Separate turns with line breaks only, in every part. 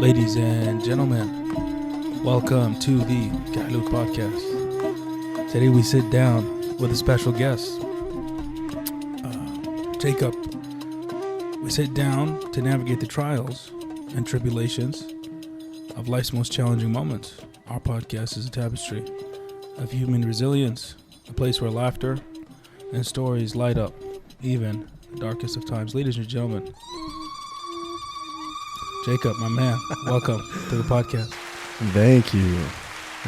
Ladies and gentlemen, welcome to the Gulley podcast. Today we sit down with a special guest, Jacob. We sit down to navigate the trials and tribulations of life's most challenging moments. Our podcast is a tapestry of human resilience, a place where laughter and stories light up even the darkest of times. Ladies and gentlemen, Jacob, my man, welcome to the podcast.
Thank you.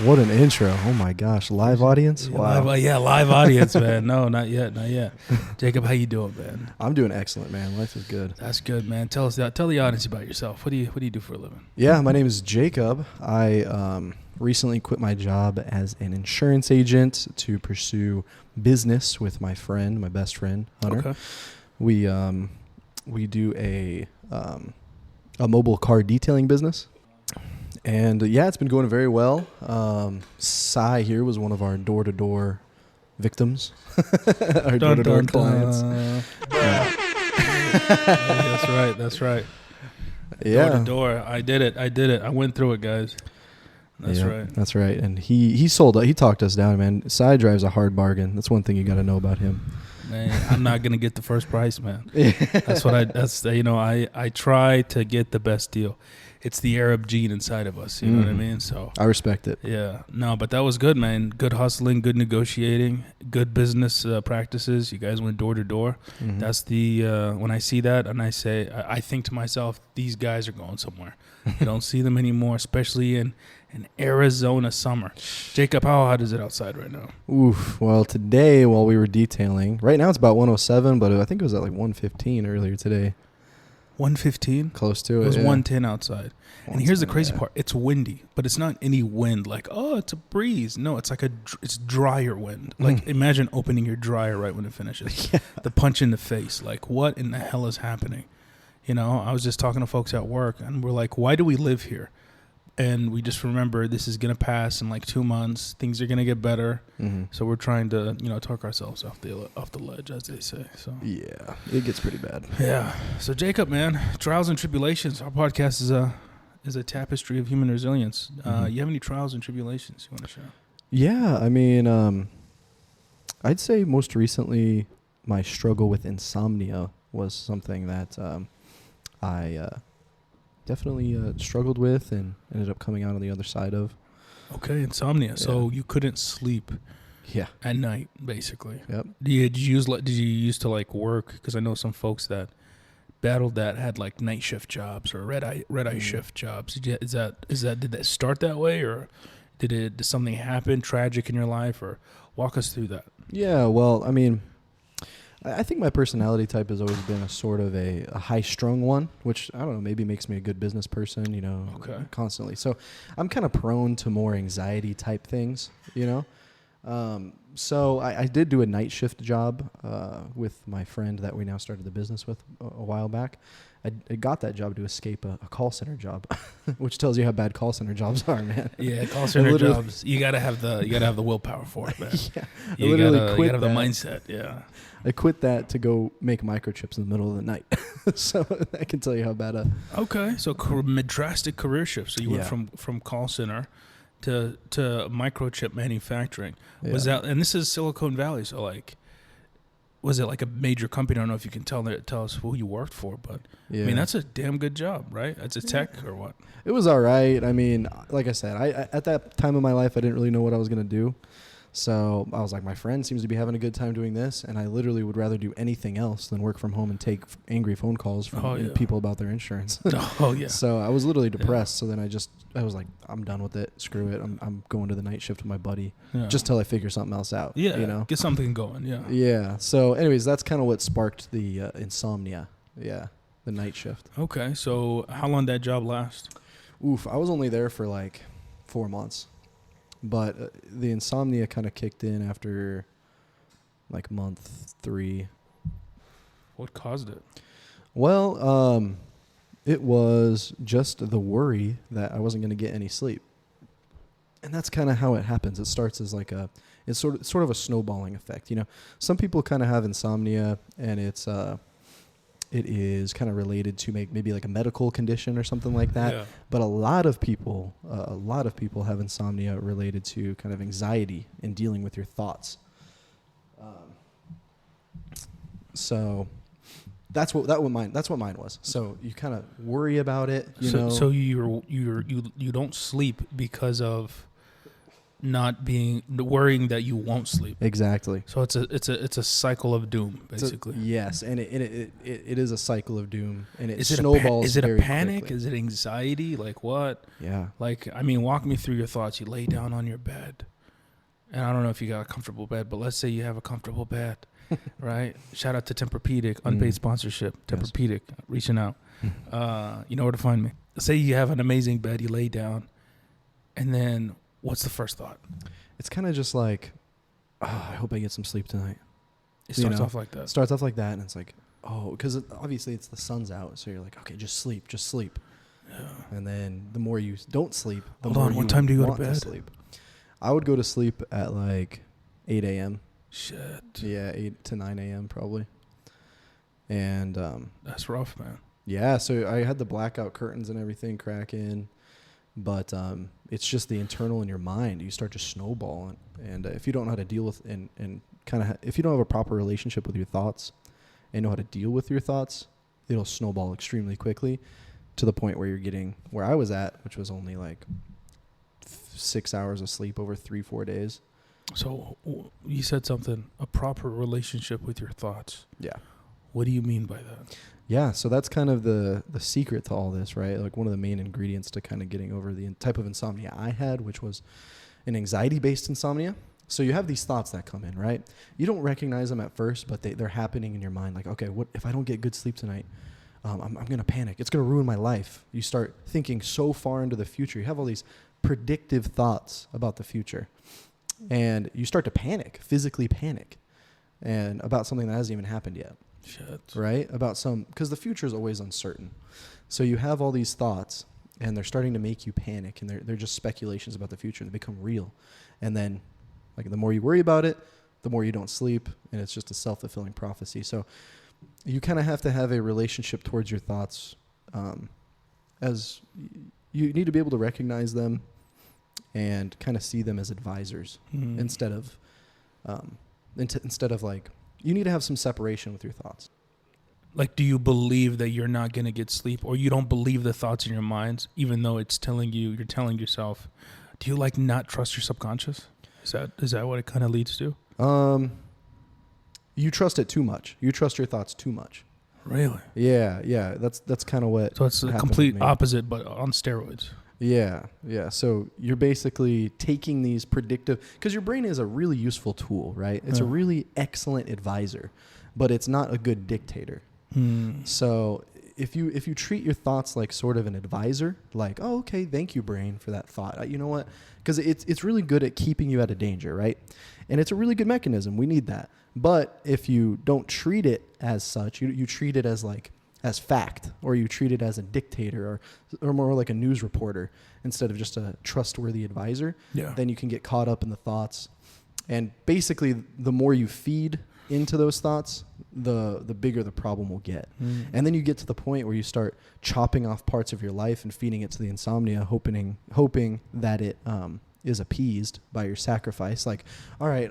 What an intro. Oh my gosh. Live audience? Wow.
Live audience, man. No, not yet. Jacob, how you doing, man?
I'm doing excellent, man. Life is good.
That's good, man. Tell the audience about yourself. What do you do for a living?
Yeah, my name is Jacob. I recently quit my job as an insurance agent to pursue business with my best friend, Hunter.
Okay.
We do a mobile car detailing business. And yeah, it's been going very well. Sai here was one of our door-to-door victims, our door-to-door clients.
That's right.
Yeah.
Door to door. I did it. I went through it, guys. That's right.
That's right. And he talked us down, man. Sai drives a hard bargain. That's one thing you got to know about him.
Man, I'm not gonna get the first price, man. I try to get the best deal. It's the Arab gene inside of us, you know what I mean? So
I respect it.
Yeah, no, but that was good, man. Good hustling, good negotiating, good business practices. You guys went door to door. That's the when I see that and I say, I think to myself, these guys are going somewhere. You don't see them anymore, especially in Arizona summer. Jacob, how hot is it outside right now?
Oof. Well, today while we were detailing, right now it's about 107, but I think it was at like 115 earlier today.
115?
Close to it.
It was 110 outside. And here's the crazy part. It's windy, but it's not any wind like, oh, it's a breeze. No, it's like it's drier wind. Like imagine opening your dryer right when it finishes. Yeah. The punch in the face. Like what in the hell is happening? You know, I was just talking to folks at work and we're like, why do we live here? And we just remember this is going to pass in like 2 months. Things are going to get better. So we're trying to, talk ourselves off the ledge, as they say. So
yeah, it gets pretty bad.
Yeah. So Jacob, man, trials and tribulations. Our podcast is a tapestry of human resilience. You have any trials and tribulations you want to share?
Yeah, I mean, I'd say most recently my struggle with insomnia was something that I definitely struggled with and ended up coming out on the other side of.
Okay, insomnia. Yeah. So you couldn't sleep.
Yeah.
At night, basically.
Yep.
Did you used to like work? Because I know some folks that battled that had like night shift jobs or red eye shift jobs. Did that start that way, or did something happen tragic in your life, or walk us through that? Yeah.
Well, I mean, I think my personality type has always been a sort of a high-strung one, which, I don't know, maybe makes me a good business person, constantly. So I'm kind of prone to more anxiety-type things, So I did do a night shift job with my friend that we now started the business with a while back. I got that job to escape a call center job, which tells you how bad call center jobs are, man.
Yeah, call center jobs. You gotta have the willpower for it, man.
Yeah,
you gotta have the mindset. Yeah.
I quit that to go make microchips in the middle of the night. So I can tell you how bad.
Okay, so drastic career shift. So you went from call center to microchip manufacturing. Yeah. Was that, and this is Silicon Valley, so like, was it like a major company? I don't know if you can tell us who you worked for, but yeah. I mean, that's a damn good job, right? That's a tech or what?
It was all right. I mean, like I said, I at that time of my life, I didn't really know what I was going to do. So I was like, my friend seems to be having a good time doing this, and I literally would rather do anything else than work from home and take angry phone calls from people about their insurance.
Oh, yeah.
So I was literally depressed. Yeah. So then I was like, I'm done with it. Screw it. I'm going to the night shift with my buddy just till I figure something else out.
Yeah, get something going. Yeah.
Yeah. So anyways, that's kind of what sparked the insomnia. Yeah, the night shift.
Okay. So how long did that job last?
Oof, I was only there for like 4 months. But the insomnia kind of kicked in after like month 3.
What caused it?
Well, it was just the worry that I wasn't going to get any sleep. And that's kind of how it happens. It starts as like it's sort of a snowballing effect. Some people kind of have insomnia and it's it is kind of related to maybe like a medical condition or something like that.
Yeah.
But a lot of people have insomnia related to kind of anxiety and dealing with your thoughts. So that's what mine was. So you kind of worry about it,
So you don't sleep because of not worrying that you won't sleep.
Exactly.
So it's a cycle of doom, basically.
Yes, and it is a cycle of doom, and it
Is
snowballs.
Is it a
very
panic?
quickly.
Is it anxiety? Like what?
Yeah.
Like, I mean, walk me through your thoughts. You lay down on your bed, and I don't know if you got a comfortable bed, but let's say you have a comfortable bed, right? Shout out to Tempur-Pedic, unpaid sponsorship. Tempur-Pedic, reaching out. You know where to find me. Say you have an amazing bed, you lay down, and then what's the first thought?
It's kind of just like, I hope I get some sleep tonight.
It starts off like that.
Starts off like that, and it's like, because obviously it's the sun's out, so you're like, okay, just sleep.
Yeah.
And then the more you don't sleep, the
Hold
more
on,
you
what time do you go to
want
bed?
sleep. I would go to sleep at like 8 a.m.
Shit.
Yeah, 8 to 9 a.m. probably. And
That's rough, man.
yeah, so I had the blackout curtains and everything crack in, but it's just the internal in your mind. You start to snowball, and if you don't know how to deal with and kind of if you don't have a proper relationship with your thoughts and know how to deal with your thoughts, it'll snowball extremely quickly to the point where you're getting where I was at, which was only like 6 hours of sleep over 3-4 days.
So you said something, a proper relationship with your thoughts.
Yeah.
What do you mean by that?
Yeah, so that's kind of the secret to all this, right? Like one of the main ingredients to kind of getting over the type of insomnia I had, which was an anxiety-based insomnia. So you have these thoughts that come in, right? You don't recognize them at first, but they're happening in your mind. Like, okay, what if I don't get good sleep tonight? I'm going to panic. It's going to ruin my life. You start thinking so far into the future. You have all these predictive thoughts about the future. And you start to panic, physically panic, and about something that hasn't even happened yet.
Shit.
Right? Because the future is always uncertain. So you have all these thoughts, and they're starting to make you panic, and they're just speculations about the future. They become real. And then, like, the more you worry about it, the more you don't sleep, and it's just a self-fulfilling prophecy. So you kind of have to have a relationship towards your thoughts, as you need to be able to recognize them and kind of see them as advisors instead of like, you need to have some separation with your thoughts.
Like, do you believe that you're not going to get sleep, or you don't believe the thoughts in your minds, even though it's you're telling yourself? Do you like not trust your subconscious? Is that what it kind of leads to?
You trust it too much. You trust your thoughts too much.
Really?
Yeah. That's kind of what.
So it's the complete opposite, but on steroids.
Yeah. So you're basically taking these predictive, because your brain is a really useful tool, right? It's a really excellent advisor, but it's not a good dictator. So if you treat your thoughts like sort of an advisor, like, oh, okay, thank you, brain, for that thought. You know what? Because it's really good at keeping you out of danger, right? And it's a really good mechanism. We need that. But if you don't treat it as such, you treat it as fact, or you treat it as a dictator, or more like a news reporter instead of just a trustworthy advisor, then you can get caught up in the thoughts. And basically, the more you feed into those thoughts, the bigger the problem will get. And then you get to the point where you start chopping off parts of your life and feeding it to the insomnia, hoping that it is appeased by your sacrifice. Like, all right,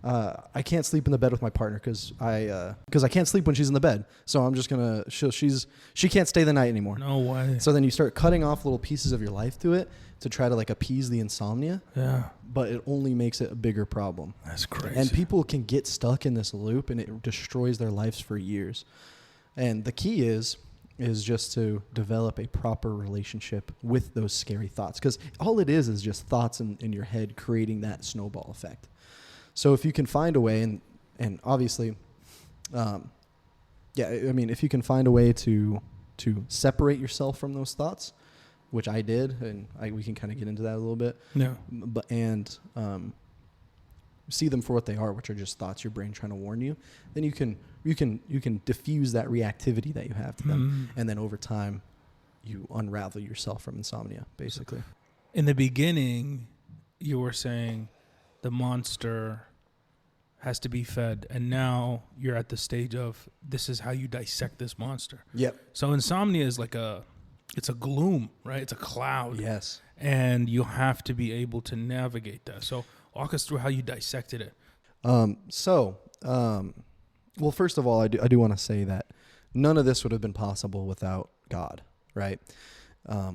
I can't sleep in the bed with my partner because I can't sleep when she's in the bed. So I'm just gonna she can't stay the night anymore.
No way.
So then you start cutting off little pieces of your life to it to try to like appease the insomnia. Yeah. But it only makes it a bigger problem.
That's crazy.
And people can get stuck in this loop, and it destroys their lives for years. And the key is just to develop a proper relationship with those scary thoughts, because all it is just thoughts in your head creating that snowball effect. So if you can find a way, and obviously, if you can find a way to separate yourself from those thoughts, which I did, and we can kind of get into that a little bit. Yeah. And see them for what they are, which are just thoughts, your brain trying to warn you. Then you can diffuse that reactivity that you have to them, and then over time, you unravel yourself from insomnia, basically.
In the beginning, you were saying the monster has to be fed, and now you're at the stage of this is how you dissect this monster.
Yep.
So insomnia is like it's a gloom, right? It's a cloud.
Yes.
And you have to be able to navigate that. So walk us through how you dissected it.
Well, first of all, I do want to say that none of this would have been possible without God, right? I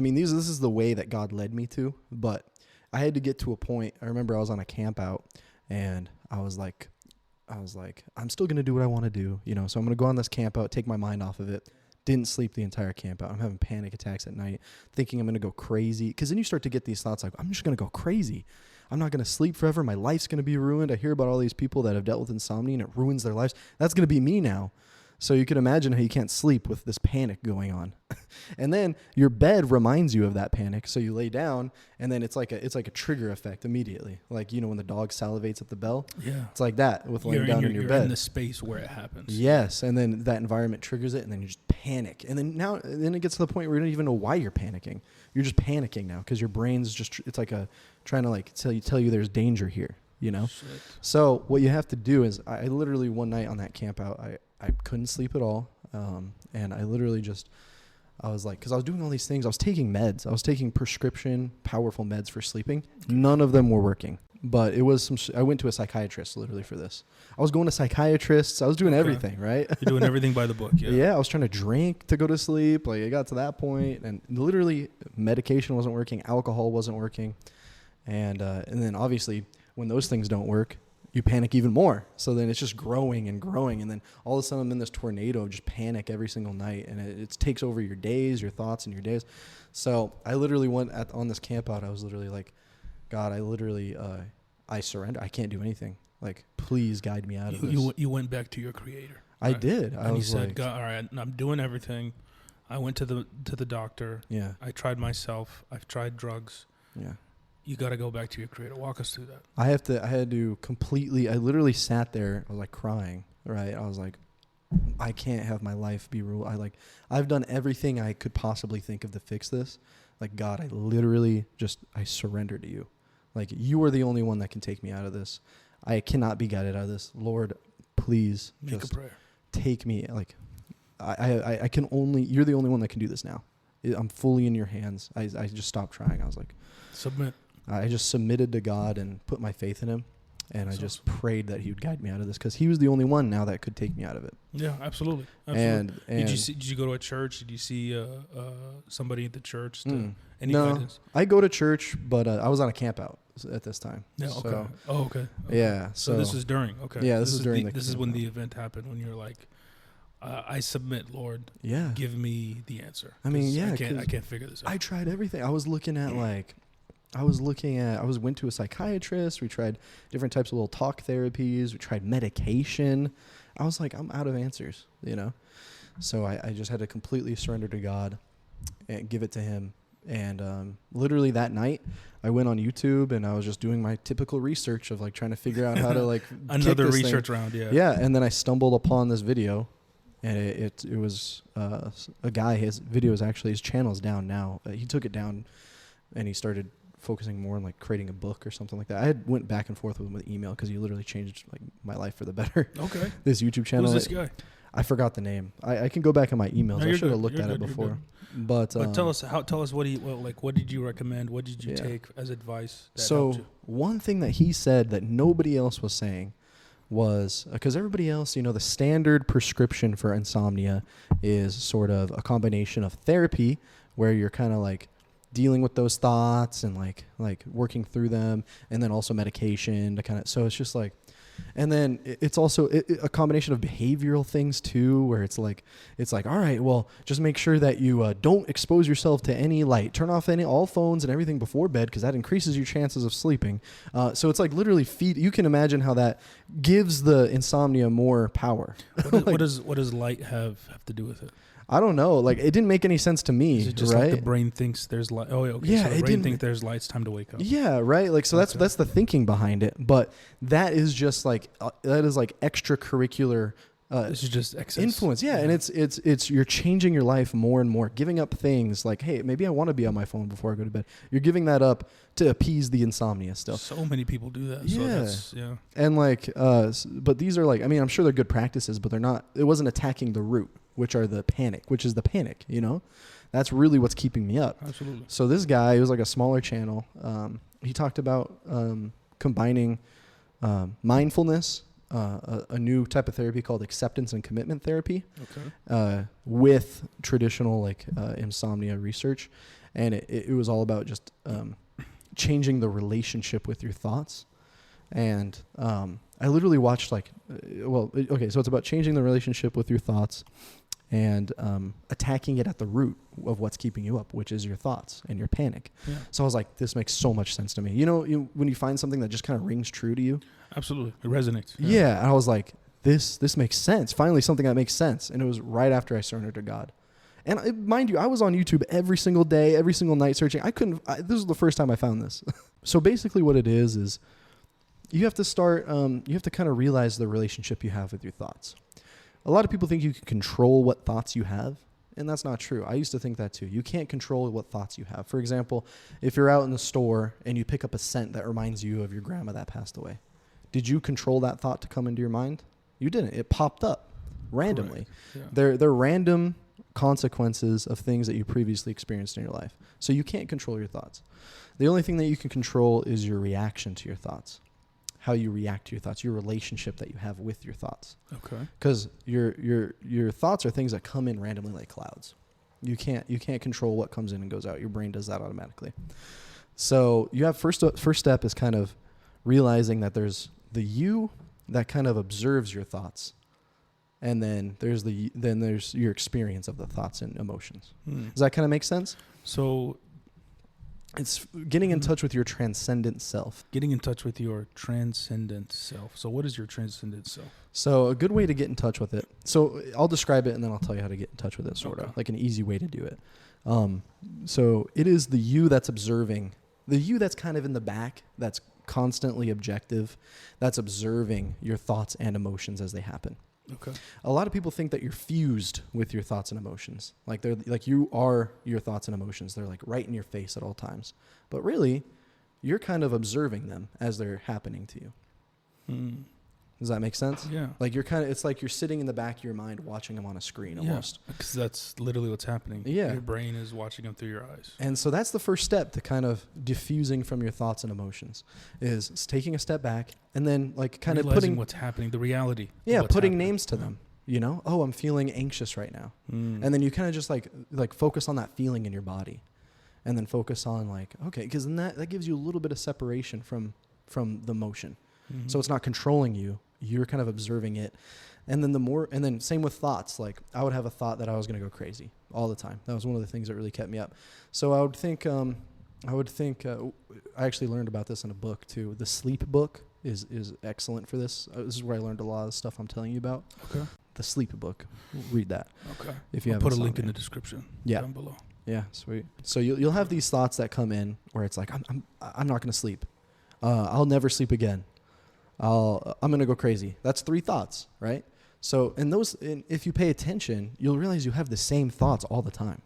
mean, this is the way that God led me to, but I had to get to a point. I remember I was on a camp out, and I was like, I'm still going to do what I want to do, so I'm going to go on this camp out, take my mind off of it. Didn't sleep the entire camp out. I'm having panic attacks at night, thinking I'm going to go crazy. Because then you start to get these thoughts like, I'm just going to go crazy. I'm not going to sleep forever. My life's going to be ruined. I hear about all these people that have dealt with insomnia and it ruins their lives. That's going to be me now. So you can imagine how you can't sleep with this panic going on. And then your bed reminds you of that panic. So you lay down, and then it's like a trigger effect immediately. Like, when the dog salivates at the bell.
Yeah.
It's like that with laying down in your bed.
You're in the space where it happens.
Yes. And then that environment triggers it, and then you just panic. And then it gets to the point where you don't even know why you're panicking. You're just panicking now because your brain's just, it's like trying to tell you there's danger here, Shit. So what you have to do is, I literally one night on that camp out, I couldn't sleep at all. And I literally I was like, because I was doing all these things. I was taking meds. I was taking prescription, powerful meds for sleeping. None of them were working. But it was I went to a psychiatrist literally for this. I was going to psychiatrists. I was doing everything, right?
You're doing everything by the book, yeah.
Yeah, I was trying to drink to go to sleep. Like, it got to that point, and literally medication wasn't working. Alcohol wasn't working. And then obviously when those things don't work, you panic even more. So then it's just growing and growing. And then all of a sudden I'm in this tornado of just panic every single night. And it takes over your days, your thoughts and your days. So I literally went on this camp out. I was literally like, God, I surrender. I can't do anything. Like, please guide me out of this.
You went back to your creator.
Right? I did.
And you said, God, all right, I'm doing everything. I went to the doctor.
Yeah.
I tried myself. I've tried drugs.
Yeah.
You got to go back to your creator. Walk us through that.
I had to completely, I literally sat there. I was like crying, right? I was like, I can't have my life be ruled. I've done everything I could possibly think of to fix this. Like, God, I literally I surrender to you. Like, you are the only one that can take me out of this. I cannot be guided out of this. Lord, please
make a prayer.
Take me. Like, I can only, you're the only one that can do this now. I'm fully in your hands. I just stopped trying. I was like,
submit.
I just submitted to God and put my faith in him. And I just prayed that he would guide me out of this because he was the only one now that could take me out of it.
Yeah, absolutely.
And
did you go to a church? Did you see somebody at the church? Any
no,
guidance?
I go to church, but I was on a camp out at this time.
Yeah.
So,
okay. Okay.
Yeah.
So this is during. Okay.
Yeah. This is during.
This is when the event happened. When you're like, I submit, Lord.
Yeah.
Give me the answer.
I mean, yeah.
I can't figure this out.
I tried everything. I was looking at went to a psychiatrist. We tried different types of little talk therapies. We tried medication. I was like, I'm out of answers, So I just had to completely surrender to God and give it to him. And literally that night, I went on YouTube and I was just doing my typical research of like trying to figure out how to like
another research round. Yeah.
Yeah. And then I stumbled upon this video, and it was a guy. His video is actually, his channel's down now. He took it down, and he started focusing more on like creating a book or something like that. I had went back and forth with him with email because he literally changed like my life for the better.
Okay.
This YouTube channel.
Who's this guy?
I forgot the name. I can go back in my emails.
No,
I should have
good.
looked
You're
at
good.
it before. But
tell us what did you recommend? What did you take as advice?
So one thing that he said that nobody else was saying was, because everybody else, the standard prescription for insomnia is sort of a combination of therapy where you're kind of like dealing with those thoughts and like working through them, and then also medication to kind of, so it's just like, and then it's also a combination of behavioral things too, where it's like, all right, well, just make sure that you don't expose yourself to any light, turn off all phones and everything before bed, because that increases your chances of sleeping. So it's like literally you can imagine how that gives the insomnia more power.
What does light have to do with it?
I don't know. Like, it didn't make any sense to me.
Is it just
right?
like the brain thinks there's light? Oh, okay.
Yeah,
so the brain thinks there's light. It's time to wake up.
Yeah, right. Like, so that's the thinking behind it. But that is just like that is like extracurricular
This is just excess.
Influence, yeah. And it's you're changing your life more and more, giving up things like, hey, maybe I want to be on my phone before I go to bed. You're giving that up to appease the insomnia still.
So many people do that.
Yeah.
So that's, yeah.
And like, but these are like, I mean, I'm sure they're good practices, but they're not. It wasn't attacking the root, which is the panic. You know, that's really what's keeping me up.
Absolutely.
So this guy, it was like a smaller channel. He talked about combining mindfulness. A new type of therapy called acceptance and commitment therapy, with traditional like insomnia research, and it was all about just changing the relationship with your thoughts. And I literally watched so it's about changing the relationship with your thoughts and attacking it at the root of what's keeping you up, which is your thoughts and your panic. Yeah. So I was like, this makes so much sense to me. You know, when you find something that just kind of rings true to you.
Absolutely. It resonates.
Yeah. And I was like, this makes sense. Finally, something that makes sense. And it was right after I surrendered to God. And mind you, I was on YouTube every single day, every single night searching. This was the first time I found this. So basically what it is you have to start, you have to kind of realize the relationship you have with your thoughts. A lot of people think you can control what thoughts you have, and that's not true. I used to think that too. You can't control what thoughts you have. For example, if you're out in the store and you pick up a scent that reminds you of your grandma that passed away, did you control that thought to come into your mind? You didn't. It popped up randomly. Yeah. They're random consequences of things that you previously experienced in your life. So you can't control your thoughts. The only thing that you can control is your reaction to your thoughts. How you react to your thoughts, your relationship that you have with your thoughts. Okay. Because your thoughts are things that come in randomly like clouds. You can't control what comes in and goes out. Your brain does that automatically. So you have first step is kind of realizing that there's the you that kind of observes your thoughts, and then there's your experience of the thoughts and emotions. Does that kind of make sense?
So
it's getting in touch with your transcendent self.
Getting in touch with your transcendent self. So what is your transcendent self?
So a good way to get in touch with it. So I'll describe it and then I'll tell you how to get in touch with it, sort of. Like an easy way to do it. So it is the you that's observing. The you that's kind of in the back, that's constantly objective, that's observing your thoughts and emotions as they happen. Okay. A lot of people think that you're fused with your thoughts and emotions. Like they're like you are your thoughts and emotions. They're like right in your face at all times. But really, you're kind of observing them as they're happening to you. Does that make sense?
Yeah.
Like it's like you're sitting in the back of your mind watching them on a screen almost.
Yeah, because that's literally what's happening. Yeah. Your brain is watching them through your eyes.
And so that's the first step to kind of diffusing from your thoughts and emotions is taking a step back and then like kind of putting
what's happening, the reality.
Yeah, putting names to them. You know, oh, I'm feeling anxious right now. And then you kind of just like focus on that feeling in your body and then focus on like, okay, because then that gives you a little bit of separation from the motion. Mm-hmm. So it's not controlling you. You're kind of observing it. And then same with thoughts. Like I would have a thought that I was going to go crazy all the time. That was one of the things that really kept me up. So I would think, I actually learned about this in a book too. The Sleep book is excellent for this. This is where I learned a lot of the stuff I'm telling you about. Okay. The Sleep book. Read that.
Okay.
If you
I'll put a link in the description.
down
below.
Yeah, sweet. So you'll have these thoughts that come in where it's like I'm not going to sleep. I'll never sleep again. I'm going to go crazy. That's 3 thoughts, right? So if you pay attention, you'll realize you have the same thoughts all the time.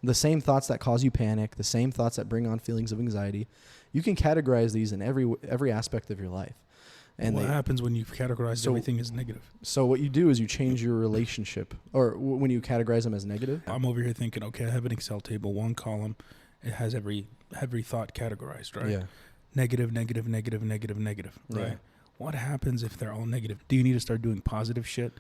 The same thoughts that cause you panic, the same thoughts that bring on feelings of anxiety. You can categorize these in every aspect of your life.
And what happens when you categorize everything as negative? So
what you do is you change your relationship, or when you categorize them as negative.
I'm over here thinking, okay, I have an Excel table, one column. It has every thought categorized, right? Yeah. Negative, negative, negative, negative, negative, right? Yeah. What happens if they're all negative? Do you need to start doing positive shit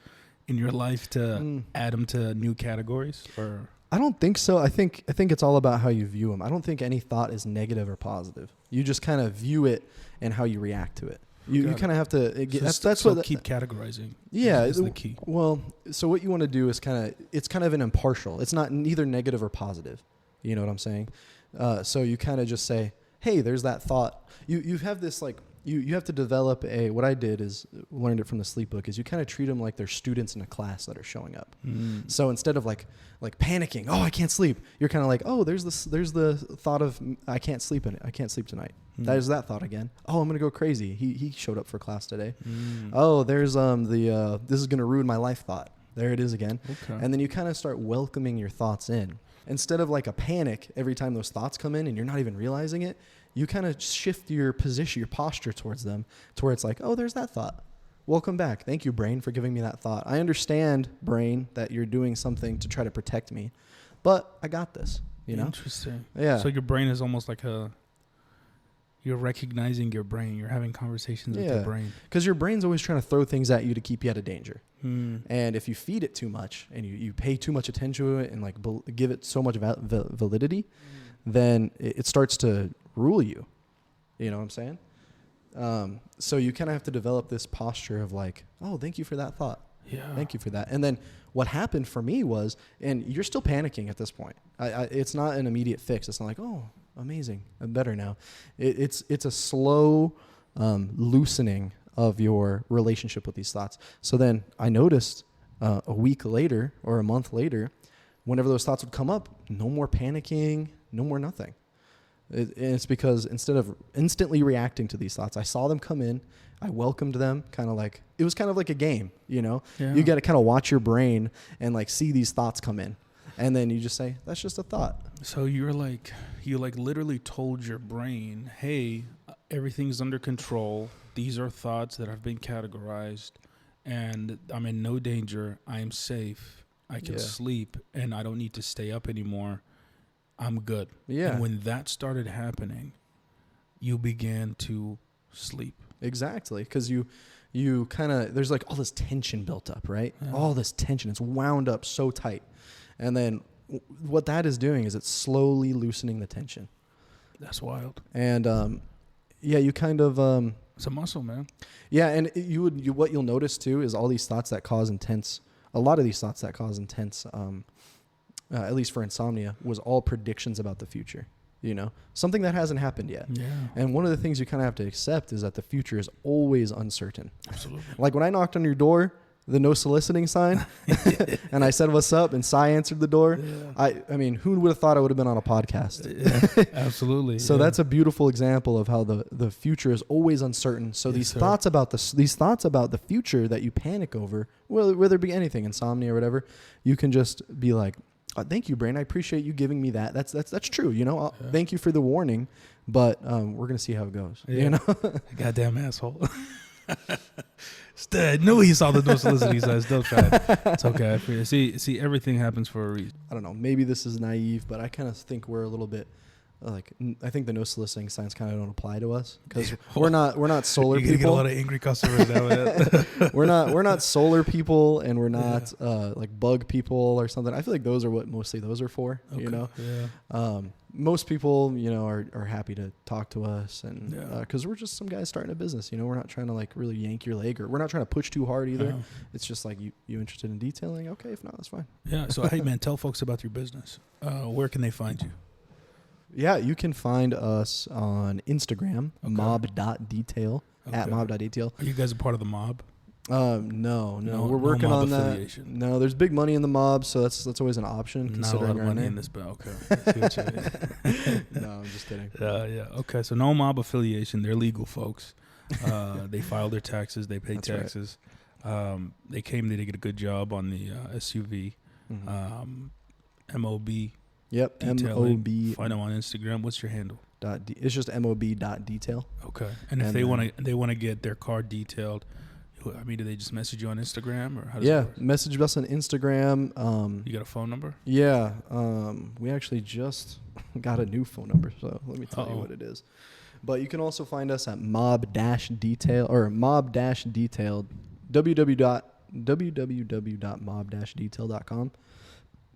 in your life to add them to new categories? Or
I don't think so. I think it's all about how you view them. I don't think any thought is negative or positive. You just kind of view it and how you react to it. You kind of have to.
Keep categorizing.
Yeah,
is the key.
Well, so what you want to do is it's kind of an impartial. It's not neither negative or positive. You know what I'm saying? So you kind of just say, hey, there's that thought. You have this like you have to develop what I did is learned it from the sleep book, is you kind of treat them like they're students in a class that are showing up. So instead of like panicking, oh, I can't sleep, you're kind of like, oh, there's the thought of I can't sleep tonight. There's that thought again. Oh, I'm gonna go crazy. He showed up for class today. Oh, there's this is gonna ruin my life thought. There it is again. Okay. And then you kind of start welcoming your thoughts in. Instead of like a panic every time those thoughts come in and you're not even realizing it, you kind of shift your position, your posture towards them, to where it's like, oh, there's that thought. Welcome back. Thank you, brain, for giving me that thought. I understand, brain, that you're doing something to try to protect me, but I got this, you know?
Interesting.
Yeah.
So your brain is almost like you're recognizing your brain. You're having conversations with your brain.
Because your brain's always trying to throw things at you to keep you out of danger. And if you feed it too much and you pay too much attention to it and like give it so much validity, then it starts to rule you. You know what I'm saying? So you kind of have to develop this posture of like, oh, thank you for that thought. Yeah. Thank you for that. And then what happened for me was, and you're still panicking at this point. It's not an immediate fix. It's not like, oh, amazing, I'm better now. It's a slow loosening of your relationship with these thoughts. So then I noticed a week later or a month later, whenever those thoughts would come up, no more panicking, no more nothing. It's because instead of instantly reacting to these thoughts, I saw them come in, I welcomed them, it was kind of like a game, you know? Yeah. You got to kind of watch your brain and like see these thoughts come in. And then you just say, that's just a thought.
So you literally told your brain, hey, everything's under control. These are thoughts that have been categorized and I'm in no danger. I am safe. I can sleep and I don't need to stay up anymore. I'm good. Yeah. And when that started happening, you began to sleep.
Exactly. Because you kind of, there's like all this tension built up, right? Yeah. All this tension. It's wound up so tight. And then what that is doing is it's slowly loosening the tension.
That's wild.
And you kind of...
it's a muscle, man.
Yeah, and what you'll notice too is all these thoughts that cause intense... A lot of these thoughts that cause intense... at least for insomnia, was all predictions about the future, you know, something that hasn't happened yet. Yeah. And one of the things you kind of have to accept is that the future is always uncertain. Absolutely. Like when I knocked on your door, the no soliciting sign, and I said, what's up? And Sai answered the door. Yeah. I mean, who would have thought I would have been on a podcast?
Yeah, absolutely.
So that's a beautiful example of how the future is always uncertain. So these thoughts about the future that you panic over, whether it be anything, insomnia or whatever, you can just be like, thank you, brain. I appreciate you giving me that. That's true. You know, thank you for the warning, but we're gonna see how it goes. Yeah. You know,
goddamn asshole. I knew he saw the no soliciting signs. Don't try it. It's okay. See, everything happens for a reason.
I don't know. Maybe this is naive, but I kind of think we're a little bit. I think the no soliciting signs kind of don't apply to us because we're not solar people. You get a
lot of angry customers now. Man.
we're not solar people, and we're not like bug people or something. I feel like those are what mostly those are for. Okay. You know, most people, you know, are happy to talk to us, and because we're just some guys starting a business. You know, we're not trying to like really yank your leg, or we're not trying to push too hard either. It's just like you interested in detailing? Okay, if not, that's fine.
Yeah. So hey, man, tell folks about your business. Where can they find you?
Yeah, you can find us on Instagram, mob.detail, at mob.detail.
Are you guys a part of the mob?
No. We're working on that. No, there's big money in the mob, so that's always an option.
Not a lot of money in this, but okay.
No, I'm just kidding.
Yeah. Okay, so no mob affiliation. They're legal, folks. They file their taxes. They pay taxes. Right. They did a good job on the SUV. MOB.
Yep, MOB.
Find them on Instagram. What's your handle?
It's just mob.detail.
Okay. And if they want to get their car detailed, I mean, do they just message you on Instagram or how does it work?
Message us on Instagram.
You got a phone number?
Yeah. We actually just got a new phone number, so let me tell you what it is. But you can also find us at mob-detail or mob-detailed www.mob-detail.com.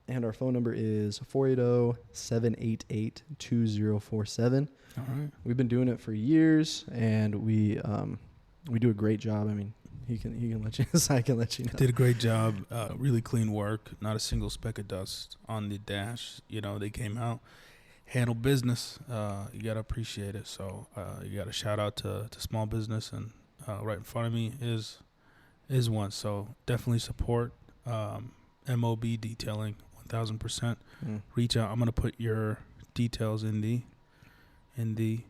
And our phone number is 480-788-2047. All right. We've been doing it for years, and we do a great job. I mean, he can let you. I can let you know.
Did a great job. Really clean work. Not a single speck of dust on the dash. You know, they came out. handle business, you got to appreciate it. So you got to shout out to small business, and right in front of me is one. So definitely support MOB Detailing 1000%. Reach out. I'm going to put your details in the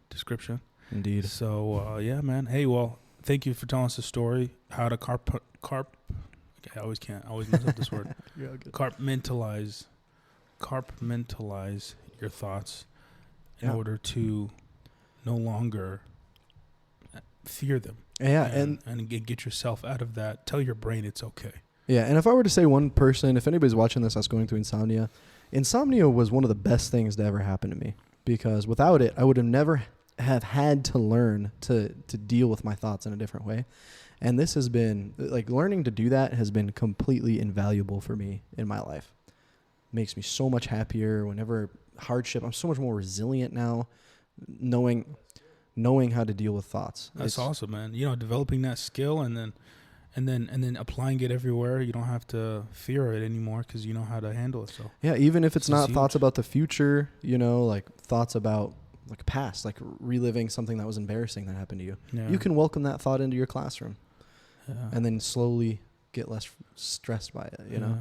description.
Indeed.
So yeah, man. Hey, well, thank you for telling us the story. How to okay, I always mess up this word. Compartmentalize your thoughts in order to no longer fear them.
Yeah,
and get yourself out of that. Tell your brain it's okay.
Yeah, and if I were to say one person, if anybody's watching this that's going through insomnia was one of the best things to ever happen to me, because without it, I would have never have had to learn to deal with my thoughts in a different way. And this has been, like, learning to do that has been completely invaluable for me in my life. Makes me so much happier whenever hardship. I'm so much more resilient now, knowing how to deal with thoughts.
That's awesome, man. You know, developing that skill and then applying it everywhere. You don't have to fear it anymore because you know how to handle it. So
yeah, even if it's not
huge.
Thoughts about the future, you know, like thoughts about like past, like reliving something that was embarrassing that happened to you. Yeah. You can welcome that thought into your classroom, and then slowly get less stressed by it. You know,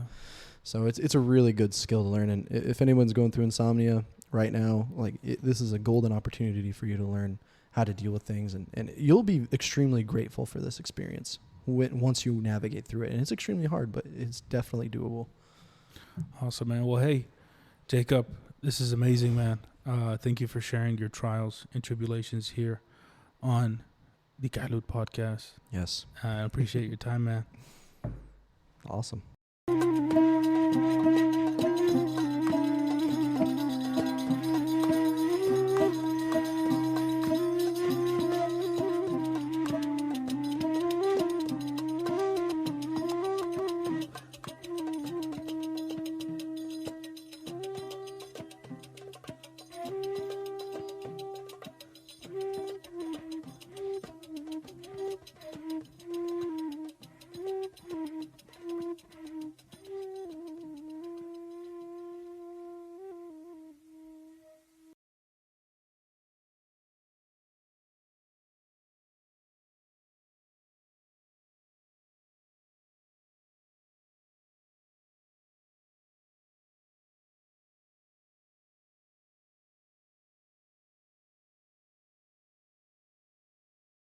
so it's a really good skill to learn. And if anyone's going through insomnia right now, like this is a golden opportunity for you to learn how to deal with things, and you'll be extremely grateful for this experience once you navigate through it. And it's extremely hard, but it's definitely doable.
Awesome, man. Well, hey, Jacob, this is amazing, man. Thank you for sharing your trials and tribulations here on the Gulley podcast.
Yes.
I appreciate your time, man.
Awesome.